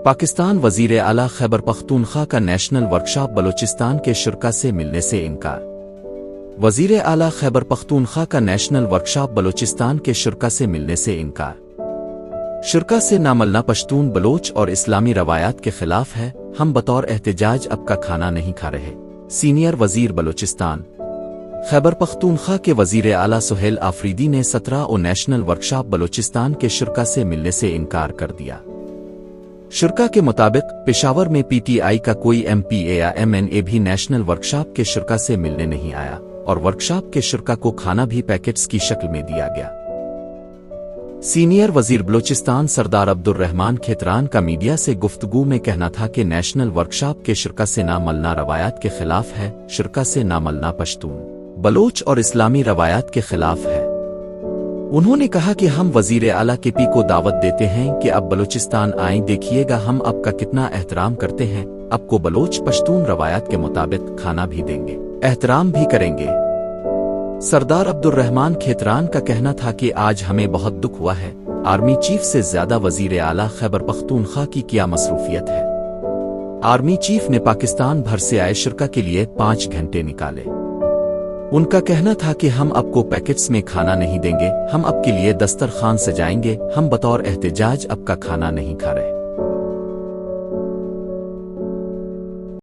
پاکستان وزیر اعلیٰ خیبر پختونخوا کا نیشنل ورکشاپ بلوچستان کے شرکا سے ملنے سے انکار۔ وزیر اعلیٰ خیبر پختونخوا کا نیشنل ورکشاپ بلوچستان کے شرکا سے ملنے سے انکار۔ شرکا سے نہ ملنا پشتون بلوچ اور اسلامی روایات کے خلاف ہے، ہم بطور احتجاج اب کا کھانا نہیں کھا رہے۔ سینئر وزیر بلوچستان خیبر پختونخوا کے وزیر اعلیٰ سہیل آفریدی نے 17 نیشنل ورکشاپ بلوچستان کے شرکا سے ملنے سے انکار کر دیا۔ شرکا کے مطابق پشاور میں پی ٹی آئی کا کوئی ایم پی اے یا ایم این اے بھی نیشنل ورکشاپ کے شرکا سے ملنے نہیں آیا، اور ورکشاپ کے شرکا کو کھانا بھی پیکٹس کی شکل میں دیا گیا۔ سینئر وزیر بلوچستان سردار عبدالرحمان کھیتران کا میڈیا سے گفتگو میں کہنا تھا کہ نیشنل ورکشاپ کے شرکا سے نہ ملنا روایات کے خلاف ہے، شرکا سے نہ ملنا پشتون بلوچ اور اسلامی روایات کے خلاف ہے۔ انہوں نے کہا کہ ہم وزیر اعلیٰ کے پی کو دعوت دیتے ہیں کہ اب بلوچستان آئیں، دیکھیے گا ہم اب کا کتنا احترام کرتے ہیں، اب کو بلوچ پشتون روایات کے مطابق کھانا بھی دیں گے، احترام بھی کریں گے۔ سردار عبدالرحمان کھیتران کا کہنا تھا کہ آج ہمیں بہت دکھ ہوا ہے، آرمی چیف سے زیادہ وزیر اعلیٰ خیبر پختونخوا کی کیا مصروفیت ہے۔ آرمی چیف نے پاکستان بھر سے آئے شرکا کے لیے 5 گھنٹے نکالے۔ ان کا کہنا تھا کہ ہم اب کو پیکٹس میں کھانا نہیں دیں گے، ہم اب کے لیے دسترخوان سجائیں گے، ہم بطور احتجاج اب کا کھانا نہیں کھا رہے۔